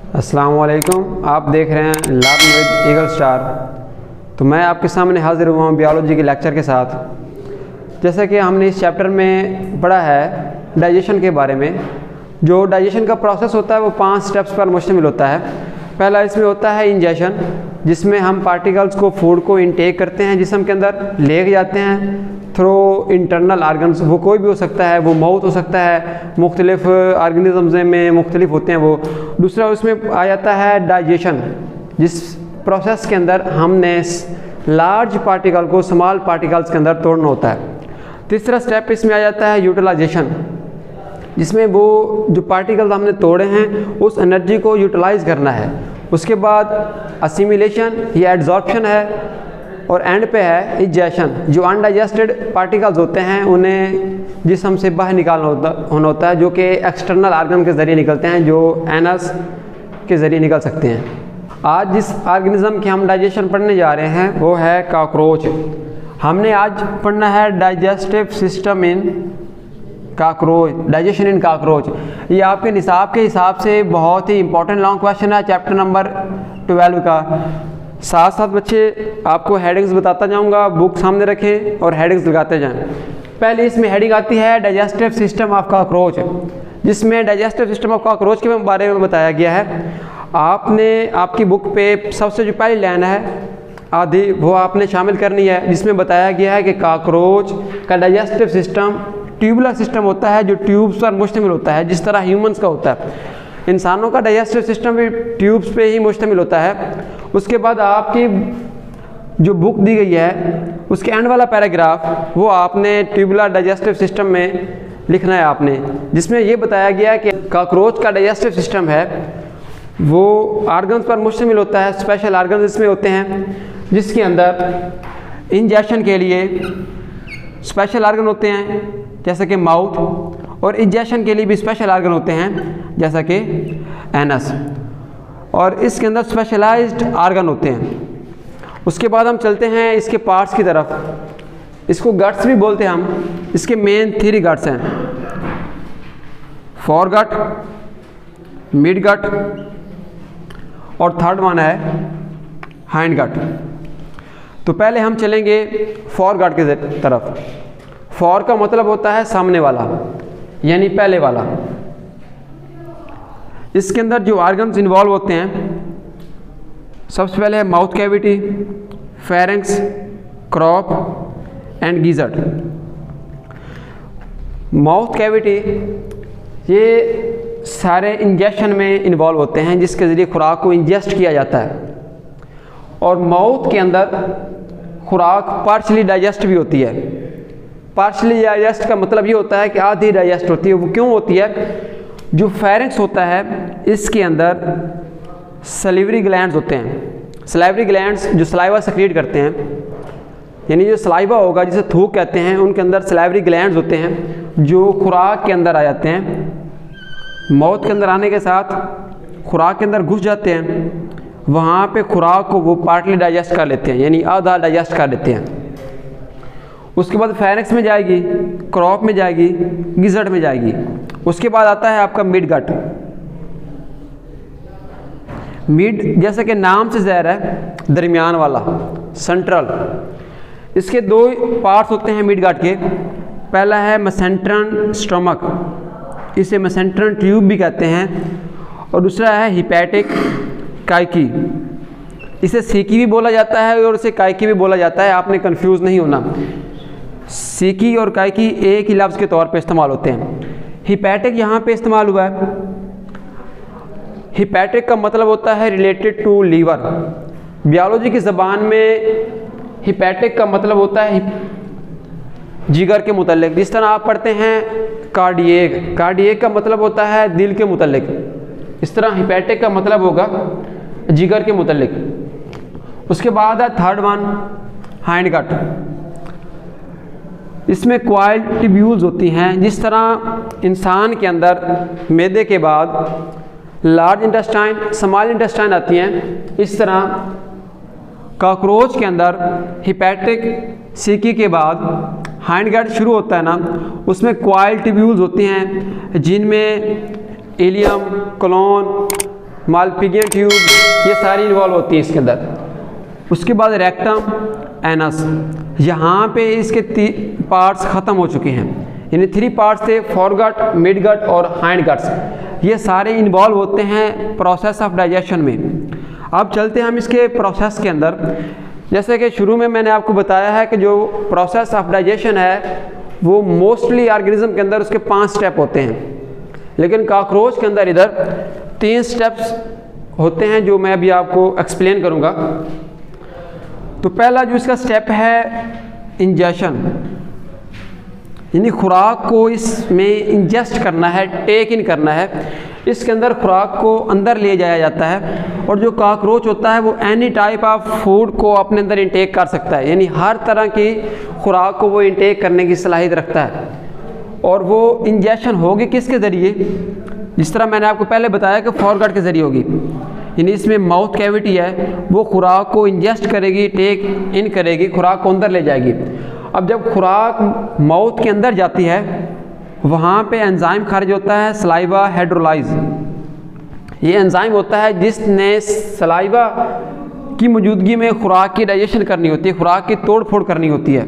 अस्सलाम वालेकुम। आप देख रहे हैं लर्न विद ईगल स्टार। तो मैं आपके सामने हाजिर हुआ हूँ बायोलॉजी के लेक्चर के साथ। जैसे कि हमने इस चैप्टर में पढ़ा है डाइजेशन के बारे में। जो डाइजेशन का प्रोसेस होता है वो 5 स्टेप्स पर मुश्तमिल होता है। पहला इसमें होता है इंजेशन, जिसमें हम पार्टिकल्स को फूड को इनटेक करते हैं, जिस्म के अंदर ले जाते हैं थ्रू इंटरनल आर्गन्स। वो कोई भी हो सकता है, वो माउथ हो सकता है, मुख्तलिफ ऑर्गेनिज़म्स में मुख्तलिफ होते हैं वो। दूसरा उसमें आ जाता है डाइजेशन, जिस प्रोसेस के अंदर हमने लार्ज पार्टिकल को स्मॉल पार्टिकल्स के अंदर तोड़ना होता है। तीसरा स्टेप इसमें आ जाता है यूटिलाइजेशन, जिसमें वो जो पार्टिकल्स हमने तोड़े हैं उस एनर्जी को यूटिलाइज़ करना है। उसके बाद असिमिलेशन या एड्जॉर्प्शन है, और एंड पे है इजेशन। जो अनडाइजेस्टेड पार्टिकल्स होते हैं उन्हें जिस्म से बाहर निकालना होता है, जो कि एक्सटर्नल आर्गन के ज़रिए निकलते हैं, जो एनस के ज़रिए निकल सकते हैं। आज जिस ऑर्गेनिज़म की हम डाइजेशन पढ़ने जा रहे हैं वो है कॉकरोच। हमने आज पढ़ना है digestive system in cockroach, digestion in cockroach. ये आपके निसाब के हिसाब से बहुत ही इंपॉर्टेंट लॉन्ग क्वेश्चन है चैप्टर नंबर 12 का। साथ साथ बच्चे आपको हेडिंग्स बताता जाऊंगा, बुक सामने रखें और हेडिंग्स लगाते जाएं। पहले इसमें हेडिंग आती है डाइजेस्टिव सिस्टम ऑफ कॉकरोच, जिसमें डाइजेस्टिव सिस्टम ऑफ कॉकरोच के बारे में बताया गया है। आपने आपकी बुक पे सबसे जो पहली लाइन है आधी वो आपने शामिल करनी है, जिसमें बताया गया है कि कॉकरोच का डाइजेस्टिव सिस्टम ट्यूबुलर सिस्टम होता है, जो ट्यूब्स पर मुश्तमिल होता है, जिस तरह ह्यूमंस का होता है। इंसानों का डाइजेस्टिव सिस्टम भी ट्यूब्स पे ही मुश्तमिल होता है। उसके बाद आपकी जो बुक दी गई है उसके एंड वाला पैराग्राफ वो आपने ट्यूबुलर डाइजेस्टिव सिस्टम में लिखना है आपने, जिसमें ये बताया गया है कि कॉकरोच का डाइजेस्टिव सिस्टम है वो आर्गन्स पर मुश्तमिल होता है। स्पेशल आर्गन्स इसमें होते हैं, जिसके अंदर इंजेक्शन के लिए स्पेशल आर्गन होते हैं जैसे कि माउथ, और इंजेक्शन के लिए भी स्पेशल आर्गन होते हैं जैसा कि एनस, और इसके अंदर स्पेशलाइज्ड आर्गन होते हैं। उसके बाद हम चलते हैं इसके पार्ट्स की तरफ। इसको गट्स भी बोलते हैं हम। इसके मेन 3 गट्स हैं, फोर गट, मिड गट और थर्ड वन है हाइंड गट। तो पहले हम चलेंगे फोर गट की तरफ। फोर का मतलब होता है सामने वाला, यानी पहले वाला। इसके अंदर जो ऑर्गन्स इन्वॉल्व होते हैं सबसे पहले है mouth cavity, pharynx, crop and gizzard. Mouth cavity ये सारे इंजेक्शन में इन्वॉल्व होते हैं, जिसके ज़रिए खुराक को इंजेस्ट किया जाता है। और माउथ के अंदर खुराक पार्शली डाइजेस्ट भी होती है। पार्शली डाइजेस्ट का मतलब ये होता है कि आधी डाइजेस्ट होती है। वो क्यों होती है? जो फेरेंक्स होता है इसके अंदर सलिवरी ग्लैंड्स होते हैं। सलाइवरी ग्लैंड्स जो सलाइवा सेक्रेट करते हैं, यानी जो सलाइवा होगा जिसे थूक कहते हैं, उनके अंदर सलाइवरी ग्लैंड्स होते हैं जो खुराक के अंदर आ जाते हैं। माउथ के अंदर आने के साथ खुराक के अंदर घुस जाते हैं। वहाँ पे खुराक को वो पार्टली डाइजेस्ट कर लेते हैं, यानी आधा डाइजेस्ट कर लेते हैं। उसके बाद फेरेंक्स में जाएगी, क्रॉप में जाएगी, गिजर्ड में जाएगी। उसके बाद आता है आपका मिड गट। मिड जैसे कि नाम से ज़ाहिर है दरमियान वाला, सेंट्रल। इसके 2 पार्ट्स होते हैं मिड गट के। पहला है मेसेंट्रल स्टमक, इसे मेसेंट्रल ट्यूब भी कहते हैं, और दूसरा है हिपैटिक काइकी। इसे सीकी भी बोला जाता है और इसे काइकी भी बोला जाता है, आपने कंफ्यूज नहीं होना। सीकी और काइकी एक ही लफ्ज़ के तौर पे इस्तेमाल होते हैं। हिपैटिक यहाँ पे इस्तेमाल हुआ है। हिपैटिक का मतलब होता है रिलेटेड टू लीवर। बायोलॉजी की ज़बान में हिपैटिक का मतलब होता है जिगर के मुतल्लिक। जिस तरह आप पढ़ते हैं कार्डिएक, कार्डिएक का मतलब होता है दिल के मुतल्लिक, इस तरह हिपैटिक का मतलब होगा जिगर के मुतल्लिक। उसके बाद है थर्ड वन हाइंड गट। इसमें क्वाइल ट्यूब्यूल्स होती हैं। जिस तरह इंसान के अंदर मैदे के बाद लार्ज इंटेस्टाइन, स्मॉल इंटेस्टाइन आती हैं, इस तरह कॉकरोच के अंदर हिपैटिक सीकी के बाद हाइंड गट शुरू होता है ना, उसमें क्वाइल ट्यूब्यूल्स होती हैं, जिनमें इलियम, कोलोन मालपिजियन ट्यूब, ये सारी इन्वॉल्व होती है इसके अंदर। उसके बाद रेक्टम, एनस, यहाँ पे इसके पार्ट्स ख़त्म हो चुके हैं, यानी 3 पार्ट्स थे, फोरगट, मिडगट और हाइंड गट्स। ये सारे इन्वॉल्व होते हैं प्रोसेस ऑफ डाइजेशन में। अब चलते हैं हम इसके प्रोसेस के अंदर। जैसे कि शुरू में मैंने आपको बताया है कि जो प्रोसेस ऑफ डाइजेशन है वो मोस्टली ऑर्गेनिज्म के अंदर उसके 5 स्टेप होते हैं, लेकिन कॉकरोच के अंदर इधर 3 स्टेप्स होते हैं जो मैं अभी आपको एक्सप्लेन करूँगा। तो पहला जो इसका स्टेप है इंजेशन, यानी खुराक को इसमें इंजेस्ट करना है, टेक इन करना है। इसके अंदर खुराक को अंदर ले जाया जाता है और जो कॉकरोच होता है वो एनी टाइप ऑफ फूड को अपने अंदर इंटेक कर सकता है, यानी हर तरह की खुराक को वो इंटेक करने की सलाहियत रखता है। और वो इंजेक्शन होगी किसके ज़रिए? जिस तरह मैंने आपको पहले बताया कि फोरगट के ज़रिए होगी, यानी इसमें माउथ कैविटी है, वो खुराक को इंजेस्ट करेगी, टेक इन करेगी, खुराक को अंदर ले जाएगी। अब जब खुराक माउथ के अंदर जाती है वहाँ पे एंजाइम खारिज होता है, सलाइवा हाइड्रोलाइज। ये एंजाइम होता है जिसने सलाइवा की मौजूदगी में खुराक की डाइजेशन करनी होती है, खुराक की तोड़ फोड़ करनी होती है।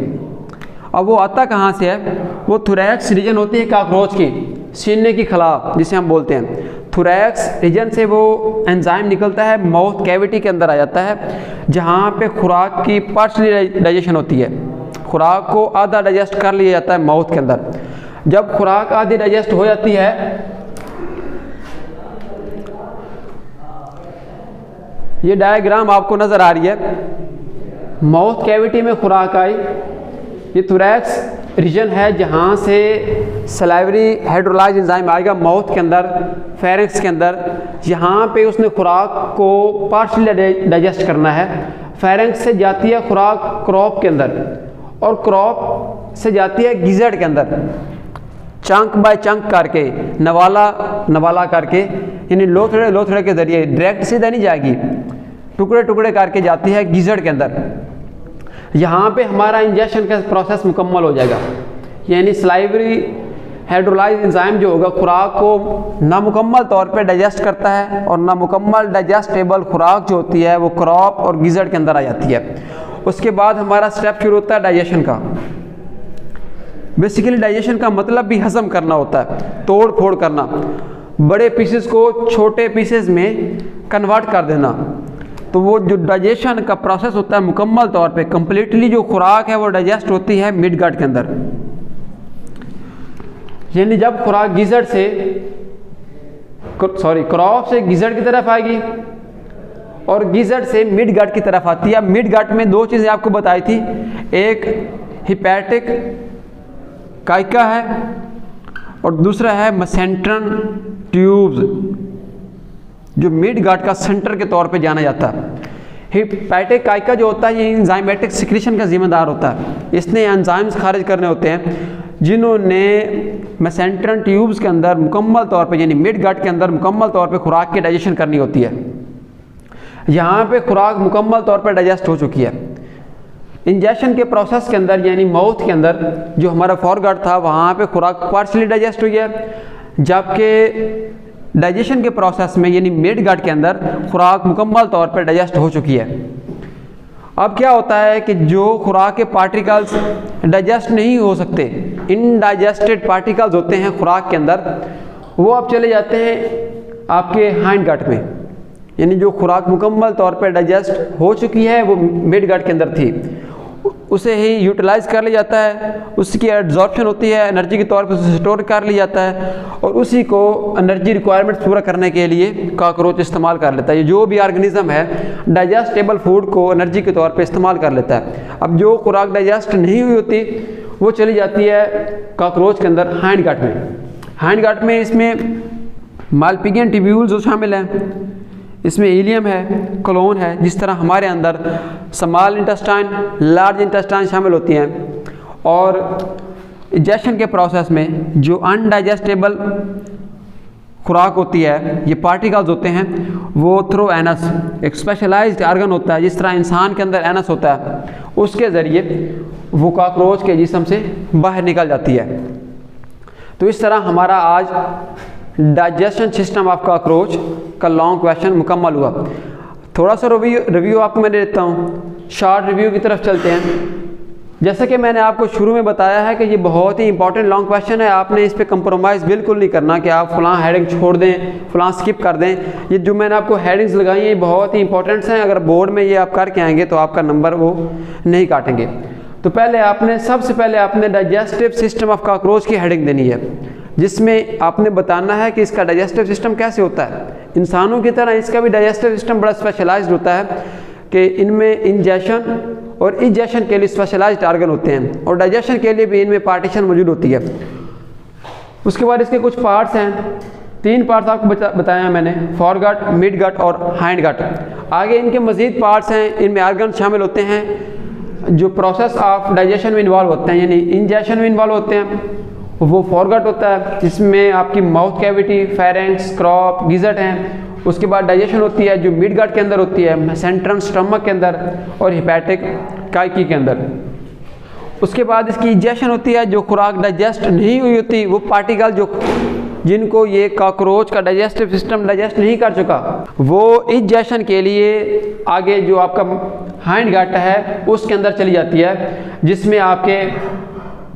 अब वो आता कहाँ से है? वो थोरैक्स रीजन होती है कॉकरोच की, सीने की खला जिसे हम बोलते हैं। थोरैक्स रीजन से वो एंजाइम निकलता है, माउथ कैविटी के अंदर आ जाता है, जहाँ पे खुराक की पार्शली डाइजेशन होती है। खुराक को आधा डाइजेस्ट कर लिया जाता है माउथ के अंदर। जब खुराक आधी डाइजेस्ट हो जाती है ये डायग्राम आपको नज़र आ रही है, माउथ कैविटी में खुराक आई, ये थोरैक्स रीजन है जहाँ से सलाइवरी हाइड्रोलाइज एंजाइम आएगा माउथ के अंदर, फेरिंक्स के अंदर, यहाँ पे उसने खुराक को पार्शली डाइजेस्ट करना है। फेरिंक्स से जाती है खुराक क्रॉप के अंदर और क्रॉप से जाती है गिज़र्ड के अंदर, चंक बाय चंक करके, नवाला करके, यानी लोथड़े के ज़रिए, डायरेक्ट सीधा नहीं जाएगी, टुकड़े टुकड़े करके जाती है गिज़र्ड के अंदर। यहाँ पे हमारा इंजेक्शन का प्रोसेस मुकम्मल हो जाएगा, यानी सलाइवरी हाइड्रोलाइज एंजाइम जो होगा खुराक को नामुकम्मल तौर पे डाइजेस्ट करता है और नामुकम्मल डाइजेस्टेबल खुराक जो होती है वो क्रॉप और गिज़र्ड के अंदर आ जाती है। उसके बाद हमारा स्टेप शुरू होता है डाइजेशन का। बेसिकली डाइजेशन का मतलब भी हजम करना होता है, तोड़ फोड़ करना, बड़े पीसेस को छोटे पीसेस में कन्वर्ट कर देना। तो वो जो डाइजेशन का प्रोसेस होता है मुकम्मल तौर पे कंप्लीटली जो खुराक है वो डाइजेस्ट होती है मिड गट के अंदर, यानी जब खुराक गिज़र्ड से क्रॉप से गिज़र्ड की तरफ आएगी और गिज़र्ड से मिड गट की तरफ आती है। मिड गट में 2 चीज़ें आपको बताई थी, एक हिपैटिक काइका है और दूसरा है मेसेंट्रल ट्यूब्स, जो मिड गट का सेंटर के तौर पे जाना जाता है। हिपैटिक काइका जो होता है ये एंजाइमेटिक सिक्रीशन का जिम्मेदार होता है, इसने एंजाइम्स खारिज करने होते हैं जिन्होंने मेसेंट्रल ट्यूब्स के अंदर मुकम्मल तौर पे, यानी मिड गट के अंदर मुकम्मल तौर पे खुराक की डाइजेशन करनी होती है। यहाँ पे खुराक मुकम्मल तौर पे डाइजेस्ट हो चुकी है। इंजेक्शन के प्रोसेस के अंदर यानी माउथ के अंदर जो हमारा फोरगट था वहाँ पे खुराक पार्शली डाइजेस्ट हुई है, जबकि डाइजेशन के प्रोसेस में यानी मिड गट के अंदर खुराक मुकम्मल तौर पर डाइजेस्ट हो चुकी है। अब क्या होता है कि जो खुराक के पार्टिकल्स डाइजेस्ट नहीं हो सकते, इनडाइजेस्टेड पार्टिकल्स होते हैं खुराक के अंदर, वो अब चले जाते हैं आपके हाइंड गट में, यानी जो खुराक मुकम्मल तौर पर डाइजेस्ट हो चुकी है वो मिड गट के अंदर थी, उसे ही यूटिलाइज कर लिया जाता है, उसकी एब्जॉर्प्शन होती है, एनर्जी के तौर पर उसे स्टोर कर लिया जाता है और उसी को एनर्जी रिक्वायरमेंट्स पूरा करने के लिए कॉकरोच इस्तेमाल कर लेता है। ये जो भी ऑर्गेनिज्म है डाइजेस्टेबल फूड को एनर्जी के तौर पे इस्तेमाल कर लेता है। अब जो खुराक डाइजेस्ट नहीं हुई होती वो चली जाती है कॉकरोच के अंदर हाइंड गट में। हाइंड गट में इसमें मालपिजियन ट्यूब्यूल्स जो शामिल हैं, इसमें इलियम है, कोलोन है, जिस तरह हमारे अंदर स्मॉल इंटेस्टाइन, लार्ज इंटेस्टाइन शामिल होती हैं। और डाइजेशन के प्रोसेस में जो अनडाइजेस्टेबल खुराक होती है, ये पार्टिकल्स होते हैं, वो थ्रू एनस, एक स्पेशलाइज्ड ऑर्गन होता है, जिस तरह इंसान के अंदर एनस होता है, उसके ज़रिए वो कॉकरोच के जिस्म से बाहर निकल जाती है। तो इस तरह हमारा आज डाइजेशन सिस्टम ऑफ कॉकरोच का लॉन्ग क्वेश्चन मुकम्मल हुआ। थोड़ा सा रिव्यू आपको मैं देता हूँ, शॉर्ट रिव्यू की तरफ चलते हैं। जैसा कि मैंने आपको शुरू में बताया है कि ये बहुत ही इंपॉर्टेंट लॉन्ग क्वेश्चन है, आपने इस पे कंप्रोमाइज़ बिल्कुल नहीं करना कि आप फलां हेडिंग छोड़ दें, फलां स्किप कर दें। ये जो मैंने आपको हेडिंग्स लगाई हैं ये बहुत ही इंपॉर्टेंट हैं, अगर बोर्ड में ये आप करके आएंगे तो आपका नंबर वो नहीं काटेंगे। तो सबसे पहले आपने डाइजेस्टिव सिस्टम ऑफ कॉकरोच की हेडिंग देनी है, जिसमें आपने बताना है कि इसका डाइजेस्टिव सिस्टम कैसे होता है। इंसानों की तरह इसका भी डाइजेस्टिव सिस्टम बड़ा स्पेशलाइज्ड होता है कि इनमें इंजेशन और इजेशन के लिए स्पेशलाइज्ड आर्गन होते हैं और डाइजेशन के लिए भी इनमें पार्टीशन मौजूद होती है। उसके बाद इसके कुछ पार्ट्स हैं, 3 पार्ट्स आपको बताया है मैंने, फॉर गट, मिड गट और हाइंड गट। आगे इनके मज़ीद पार्ट्स हैं, इनमें आर्गन शामिल होते हैं जो प्रोसेस ऑफ डाइजेशन में इन्वॉल्व होते हैं, यानी इंजेशन में इन्वॉल्व होते हैं। वो फॉरगट होता है जिसमें आपकी माउथ कैविटी, फेरेंक्स, क्रॉप, गिजट हैं। उसके बाद डाइजेशन होती है जो मिड गट के अंदर होती है, सेंट्रम स्टमक के अंदर और हिपैटिक काइकी के अंदर। उसके बाद इसकी इजेशन होती है, जो खुराक डाइजेस्ट नहीं हुई होती, वो पार्टिकल जिनको ये कॉकरोच का डाइजेस्टिव सिस्टम डाइजेस्ट नहीं कर चुका, वो इजेशन के लिए आगे जो आपका हाइंड गट है उसके अंदर चली जाती है, जिसमें आपके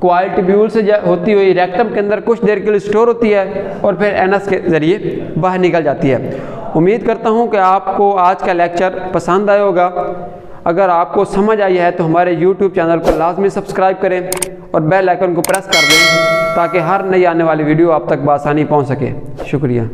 क्वाइल ट्यूब्यूल से होती हुई रेक्टम के अंदर कुछ देर के लिए स्टोर होती है और फिर एनस के ज़रिए बाहर निकल जाती है। उम्मीद करता हूँ कि आपको आज का लेक्चर पसंद आया होगा। अगर आपको समझ आई है तो हमारे YouTube चैनल को लाजमी सब्सक्राइब करें और बेल आइकन को प्रेस कर दें ताकि हर नई आने वाली वीडियो आप तक बआसानी पहुँच सके। शुक्रिया।